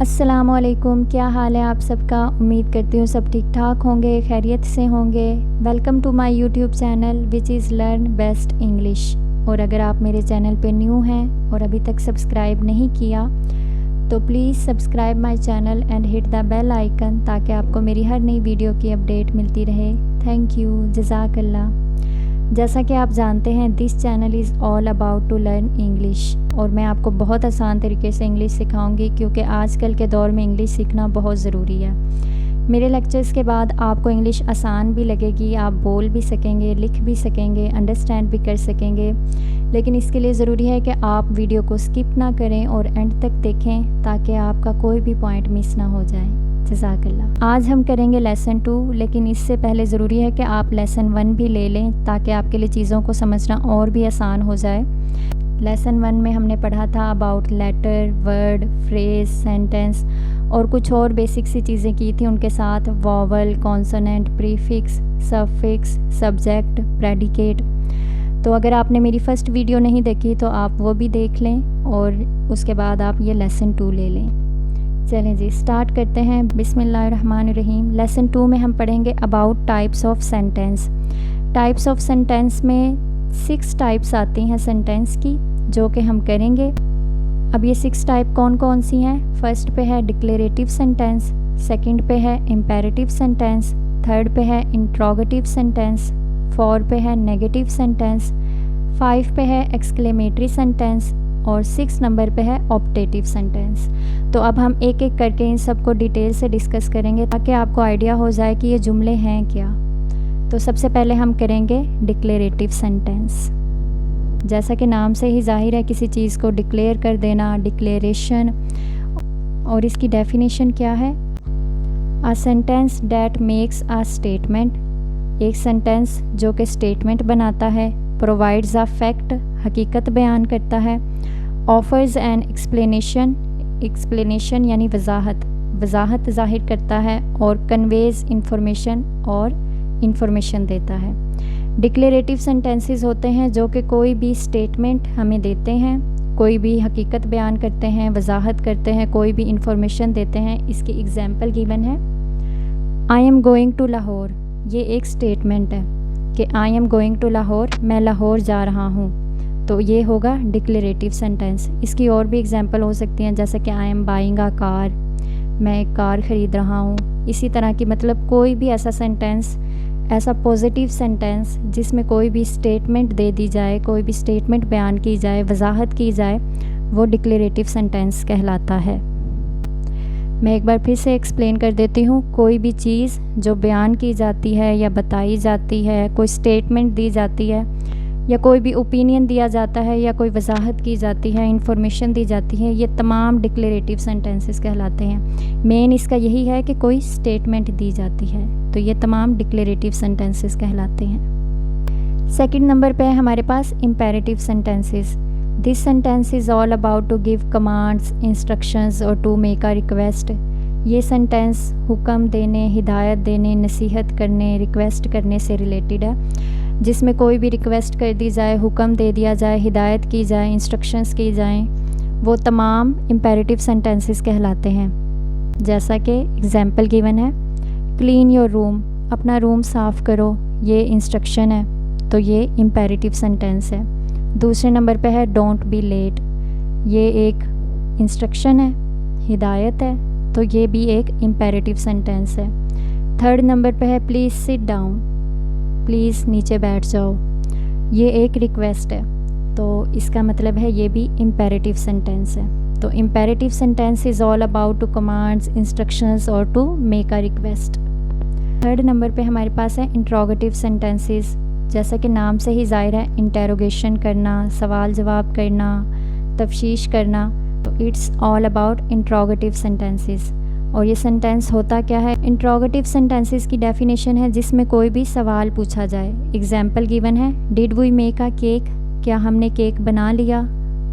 अस्सलामुअलैकुम, क्या हाल है आप सबका। उम्मीद करती हूँ सब ठीक ठाक होंगे, खैरियत से होंगे। Welcome to my YouTube channel which is learn best English. और अगर आप मेरे चैनल पे न्यू हैं और अभी तक सब्सक्राइब नहीं किया तो please subscribe my channel and hit the bell icon ताकि आपको मेरी हर नई वीडियो की अपडेट मिलती रहे। थैंक यू, जज़ाकल्लाह। जैसा कि आप जानते हैं this channel is all about to learn English और मैं आपको बहुत आसान तरीके से इंग्लिश सिखाऊंगी क्योंकि आजकल के दौर में इंग्लिश सीखना बहुत ज़रूरी है। मेरे लेक्चर्स के बाद आपको इंग्लिश आसान भी लगेगी, आप बोल भी सकेंगे, लिख भी सकेंगे, अंडरस्टैंड भी कर सकेंगे। लेकिन इसके लिए ज़रूरी है कि आप वीडियो को स्किप ना करें और एंड तक देखें ताकि आपका कोई भी पॉइंट मिस ना हो जाए। जज़ाकल्लाह। आज हम करेंगे लेसन 2, लेकिन इससे पहले ज़रूरी है कि आप लेसन 1 भी ले लें ताकि आपके लिए चीज़ों को समझना और भी आसान हो जाए। लेसन 1 में हमने पढ़ा था about letter, word, phrase, sentence और कुछ और बेसिक सी चीज़ें की थी। उनके साथ vowel, consonant, prefix, suffix, subject, predicate. तो अगर आपने मेरी फ़र्स्ट वीडियो नहीं देखी तो आप वो भी देख लें और उसके बाद आप ये लेसन 2 ले लें। चलें जी, स्टार्ट करते हैं। बिस्मिल्लाहिर्रहमानिर्रहीम। लेसन 2 में हम पढ़ेंगे about types of sentence. Types of sentence में 6 टाइप्स आती हैं सेंटेंस की जो कि हम करेंगे। अब ये 6 टाइप कौन कौन सी हैं। फर्स्ट पे है डिक्लेरेटिव सेंटेंस, सेकंड पे है इम्पेरेटिव सेंटेंस, थर्ड पे है इंट्रोगेटिव सेंटेंस, 4 पे है नेगेटिव सेंटेंस, 5 पे है एक्सक्लेमेटरी सेंटेंस और 6 नंबर पे है ऑप्टेटिव सेंटेंस। तो अब हम एक एक करके इन सब को डिटेल से डिस्कस करेंगे ताकि आपको आइडिया हो जाए कि ये जुमले हैं क्या। तो सबसे पहले हम करेंगे डिक्लेरेटिव सेंटेंस। जैसा कि नाम से ही जाहिर है किसी चीज़ को डिक्लेयर कर देना, डिक्लेरेशन। और इसकी डेफिनेशन क्या है। A sentence that makes a statement, एक सेंटेंस जो कि स्टेटमेंट बनाता है। प्रोवाइड्स अ फैक्ट, हकीकत बयान करता है। ऑफर्स एन एक्सप्लेनेशन, एक्सप्लेनेशन यानी वजाहत, वजाहत ज़ाहिर करता है। और कन्वेज इंफॉर्मेशन, और इंफॉर्मेशन देता है। डिक्लेरेटिव सेंटेंसेस होते हैं जो कि कोई भी स्टेटमेंट हमें देते हैं, कोई भी हकीकत बयान करते हैं, वजाहत करते हैं, कोई भी इंफॉर्मेशन देते हैं। इसकी एग्जांपल गिवन है I am going to Lahore. ये एक स्टेटमेंट है कि I am going to Lahore, मैं लाहौर जा रहा हूँ। तो ये होगा डिक्लेरेटिव सेंटेंस। इसकी और भी एग्जांपल हो सकती हैं जैसे कि I am buying a car, मैं एक कार ख़रीद रहा हूँ। इसी तरह की मतलब कोई भी ऐसा सेंटेंस, ऐसा पॉजिटिव सेंटेंस जिसमें कोई भी स्टेटमेंट दे दी जाए, कोई भी स्टेटमेंट बयान की जाए, वजाहत की जाए, वो डिक्लेरेटिव सेंटेंस कहलाता है। मैं एक बार फिर से एक्सप्लेन कर देती हूँ। कोई भी चीज़ जो बयान की जाती है या बताई जाती है, कोई स्टेटमेंट दी जाती है या कोई भी ओपिनियन दिया जाता है या कोई वजाहत की जाती है, इंफॉर्मेशन दी जाती है, ये तमाम डिक्लेरेटिव सेंटेंसेस कहलाते हैं। मेन इसका यही है कि कोई स्टेटमेंट दी जाती है, तो ये तमाम डिक्लेरेटिव सेंटेंसेस कहलाते हैं। सेकंड नंबर पे है हमारे पास imperative sentences. This sentence is all about to give commands, instructions और टू मेक अ रिक्वेस्ट। ये सेंटेंस हुक्म देने, हिदायत देने, नसीहत करने, रिक्वेस्ट करने से रिलेटेड है। जिसमें कोई भी रिक्वेस्ट कर दी जाए, हुक्म दे दिया जाए, हिदायत की जाए, इंस्ट्रक्शंस की जाएं, वो तमाम इम्पेरेटिव सेंटेंसेस कहलाते हैं। जैसा कि एग्जांपल गिवन है क्लीन योर रूम, अपना रूम साफ़ करो, ये इंस्ट्रक्शन है, तो ये इम्पेरेटिव सेंटेंस है। दूसरे नंबर पे है डोंट बी लेट, ये एक इंस्ट्रक्शन है, हिदायत है, तो ये भी एक इम्पेरेटिव सेंटेंस है। थर्ड नंबर पे है प्लीज़ सिट डाउन, प्लीज़ नीचे बैठ जाओ, ये एक रिक्वेस्ट है, तो इसका मतलब है ये भी इम्पेरेटिव सेंटेंस है। तो imperative sentence is all about to commands, instructions और to make a request. Third number पे हमारे पास है इंट्रोगेटिव सेंटेंसेस। जैसा कि नाम से ही ज़ाहिर है इंटेरोगेशन करना, सवाल जवाब करना, तफ्शीश करना, तो it's all about interrogative sentences. और ये सेंटेंस होता क्या है। इंट्रोगेटिव सेंटेंसेस की डेफिनेशन है जिसमें कोई भी सवाल पूछा जाए। एग्जाम्पल गिवन है did we make a cake, क्या हमने केक बना लिया।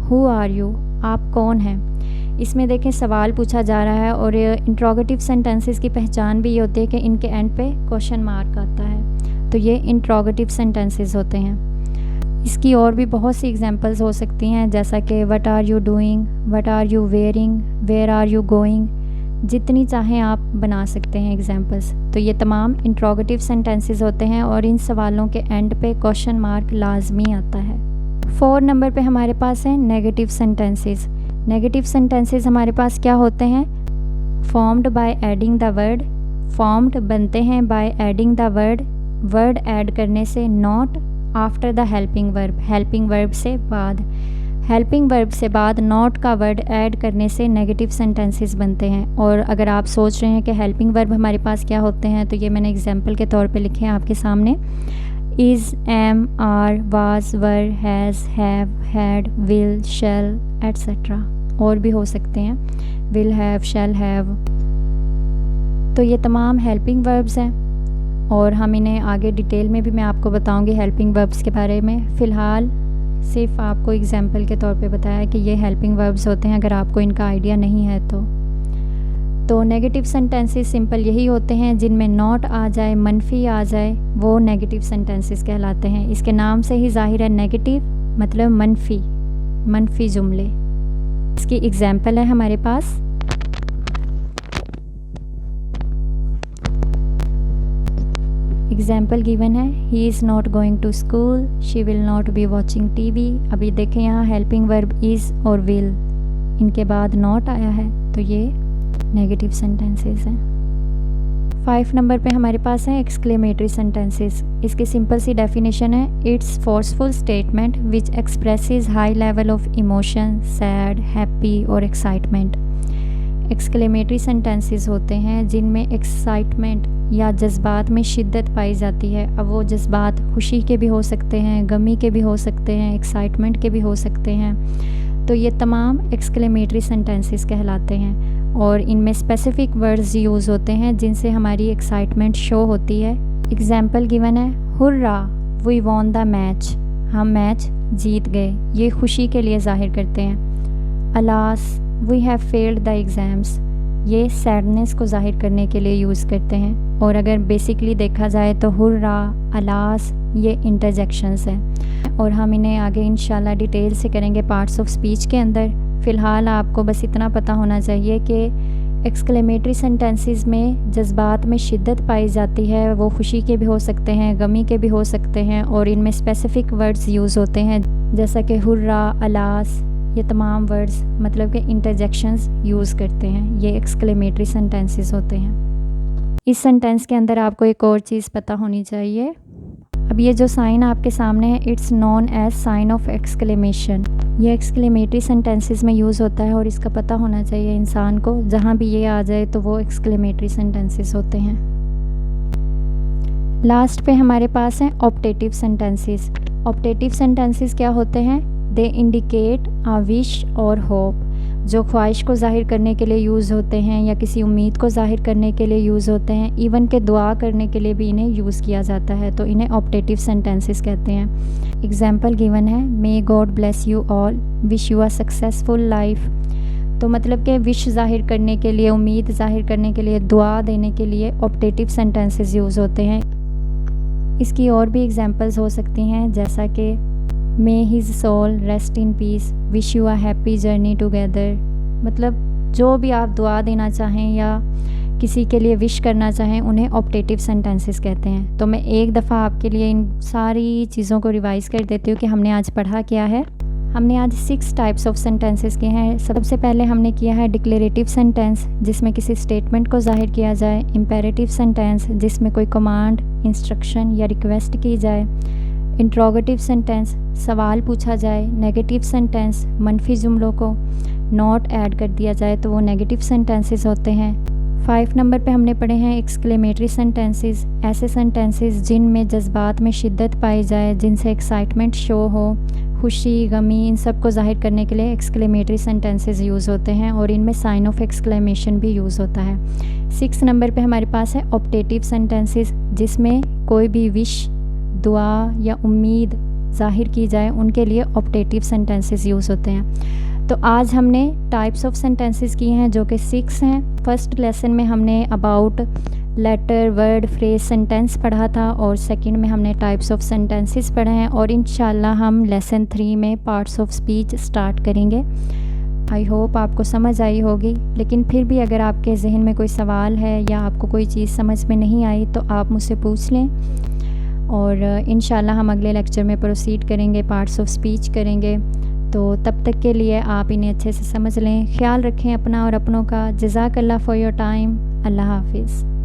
हु आर यू, आप कौन हैं। इसमें देखें सवाल पूछा जा रहा है और इंट्रोगेटिव सेंटेंसेस की पहचान भी ये होती है कि इनके एंड पे क्वेश्चन मार्क आता है, तो ये इंट्रोगेटिव सेंटेंसेस होते हैं। इसकी और भी बहुत सी एग्जांपल्स हो सकती हैं, जैसा कि what are you doing, what are you wearing, where are you going. जितनी चाहें आप बना सकते हैं एग्जांपल्स। तो ये तमाम इंट्रोगेटिव सेंटेंसेस होते हैं और इन सवालों के एंड पे क्वेश्चन मार्क लाजमी आता है। 4 नंबर पे हमारे पास है नेगेटिव सेंटेंसेस। नेगेटिव सेंटेंसेस हमारे पास क्या होते हैं? Formed by adding the word. Formed बनते हैं by adding the word, word add करने से, not after the helping verb, helping verb से बाद। हेल्पिंग वर्ब से बाद नॉट का वर्ड ऐड करने से नेगेटिव सेंटेंसेस बनते हैं। और अगर आप सोच रहे हैं कि हेल्पिंग वर्ब हमारे पास क्या होते हैं, तो ये मैंने एग्जांपल के तौर पे लिखे हैं आपके सामने। Is, am, are, was, were, has, have, had, will, shall etcetera. और भी हो सकते हैं, विल हैव, शैल हैव। तो ये तमाम हेल्पिंग वर्ब्स हैं और हम इन्हें आगे डिटेल में भी मैं आपको बताऊंगी हेल्पिंग वर्ब्स के बारे में। फ़िलहाल सिर्फ आपको एग्जांपल के तौर पे बताया कि ये हेल्पिंग वर्ब्स होते हैं, अगर आपको इनका आइडिया नहीं है तो नेगेटिव सेंटेंसेस सिंपल यही होते हैं जिनमें नॉट आ जाए, मनफी आ जाए, वो नेगेटिव सेंटेंसेस कहलाते हैं। इसके नाम से ही जाहिर है, नेगेटिव मतलब मनफी जुमले। इसकी एग्जांपल है हमारे पास, एग्जाम्पल गिवन है, he is not going to school, she will not be watching TV. अभी देखें यहाँ हेल्पिंग वर्ब इज़ और विल, इनके बाद नॉट आया है, तो ये नेगेटिव सेंटेंसेस हैं। 5 नंबर पे हमारे पास है एक्सक्लेमेटरी सेंटेंसेस। इसकी सिंपल सी डेफिनेशन है, it's forceful statement which expresses high level of emotion, sad, happy और एक्साइटमेंट। एक्सक्लेमेटरी सेंटेंसेस होते हैं जिनमें एक्साइटमेंट या जज्बात में शिद्दत पाई जाती है। अब वो जज्बात खुशी के भी हो सकते हैं, गमी के भी हो सकते हैं, एक्साइटमेंट के भी हो सकते हैं। तो ये तमाम एक्सक्लेमेटरी सेंटेंसेस कहलाते हैं और इनमें स्पेसिफिक वर्ड्स यूज़ होते हैं जिनसे हमारी एक्साइटमेंट शो होती है। एग्जाम्पल गिवन है, hurrah we won the match, हम मैच जीत गए, ये खुशी के लिए जाहिर करते हैं। Alas we have failed the exams, ये सैडनेस को जाहिर करने के लिए यूज़ करते हैं। और अगर बेसिकली देखा जाए तो हुर्रा, अलास ये इंटरजेक्शंस हैं और हम इन्हें आगे इंशाल्लाह डिटेल से करेंगे पार्ट्स ऑफ स्पीच के अंदर। फ़िलहाल आपको बस इतना पता होना चाहिए कि एक्सक्लेमेटरी सेंटेंसेस में जज्बात में शिद्दत पाई जाती है, वो खुशी के भी हो सकते हैं, गमी के भी हो सकते हैं और इनमें स्पेसिफ़िक वर्ड्स यूज़ होते हैं जैसा कि हुर्रा, अलास, ये तमाम वर्ड्स मतलब कि इंटरजेक्शंस यूज़ करते हैं। ये एक्सक्लेमेटरी सेंटेंसेस होते हैं। इस सेंटेंस के अंदर आपको एक और चीज़ पता होनी चाहिए। अब ये जो साइन आपके सामने है, it's known as sign of exclamation. ये एक्सक्लेमेटरी सेंटेंसेस में यूज़ होता है और इसका पता होना चाहिए इंसान को, जहाँ भी ये आ जाए तो वो एक्सक्लेमेटरी सेंटेंसेस होते हैं। लास्ट पे हमारे पास हैं ऑप्टेटिव सेंटेंसेस। ऑप्टेटिव सेंटेंसेस क्या होते हैं? दे इंडिकेट अ विश और होप, जो ख्वाहिश को ज़ाहिर करने के लिए यूज़ होते हैं या किसी उम्मीद को ज़ाहिर करने के लिए यूज़ होते हैं। इवन के दुआ करने के लिए भी इन्हें यूज़ किया जाता है, तो इन्हें ऑप्टेटिव सेंटेंसेस कहते हैं। एग्जाम्पल गिवन है, may God bless you all, wish you a successful life. तो मतलब कि विश ज़ाहिर करने के लिए, उम्मीद ज़ाहिर करने के लिए, दुआ देने के लिए ऑप्टेटिव सेंटेंसेस यूज़ होते हैं। इसकी और भी एग्जाम्पल्स हो सकती हैं, जैसा कि may his soul rest in peace, wish you a happy journey together. मतलब जो भी आप दुआ देना चाहें या किसी के लिए विश करना चाहें, उन्हें ऑप्टेटिव सेंटेंसेस कहते हैं। तो मैं एक दफ़ा आपके लिए इन सारी चीज़ों को रिवाइज़ कर देती हूँ कि हमने आज पढ़ा क्या है। हमने आज 6 टाइप्स ऑफ सेंटेंसेस किए हैं। सबसे पहले हमने किया है डिक्लेरेटिव सेंटेंस, जिसमें किसी स्टेटमेंट को जाहिर किया जाए। इम्पेरेटिव सेंटेंस, जिसमें कोई कमांड, इंस्ट्रक्शन या रिक्वेस्ट की जाए। इंट्रोगेटिव सेंटेंस, सवाल पूछा जाए। नेगेटिव सेंटेंस, मनफी जुमलों को नॉट ऐड कर दिया जाए तो वो नेगेटिव सेंटेंसेस होते हैं। 5 नंबर पे हमने पढ़े हैं एक्सक्लेमेटरी सेंटेंसेस, ऐसे सेंटेंसेस जिनमें जज्बात में शिद्दत पाई जाए, जिनसे एक्साइटमेंट शो हो, खुशी, गमी, इन सब को जाहिर करने के लिए एक्सक्लेमेटरी सेंटेंसेस यूज़ होते हैं और इनमें साइन ऑफ एक्सक्लेमेशन भी यूज़ होता है। 6 नंबर पे हमारे पास है ऑप्टेटिव सेंटेंसेस, जिसमें कोई भी विश, दुआ या उम्मीद ज़ाहिर की जाए, उनके लिए ऑप्टेटिव सेंटेंसेस यूज़ होते हैं। तो आज हमने टाइप्स ऑफ सेंटेंसेस किए हैं जो कि 6 हैं। फर्स्ट लेसन में हमने about letter, word, phrase, sentence पढ़ा था और सेकंड में हमने टाइप्स ऑफ सेंटेंसेस पढ़े हैं और इंशाल्लाह हम लेसन 3 में पार्ट्स ऑफ स्पीच स्टार्ट करेंगे। आई होप आपको समझ आई होगी, लेकिन फिर भी अगर आपके जहन में कोई सवाल है या आपको कोई चीज़ समझ में नहीं आई तो आप मुझसे पूछ लें और इंशाल्लाह हम अगले लेक्चर में प्रोसीड करेंगे, पार्ट्स ऑफ स्पीच करेंगे। तो तब तक के लिए आप इन्हें अच्छे से समझ लें। ख्याल रखें अपना और अपनों का। जज़ाकल्लाह फॉर योर टाइम। अल्लाह हाफिज़।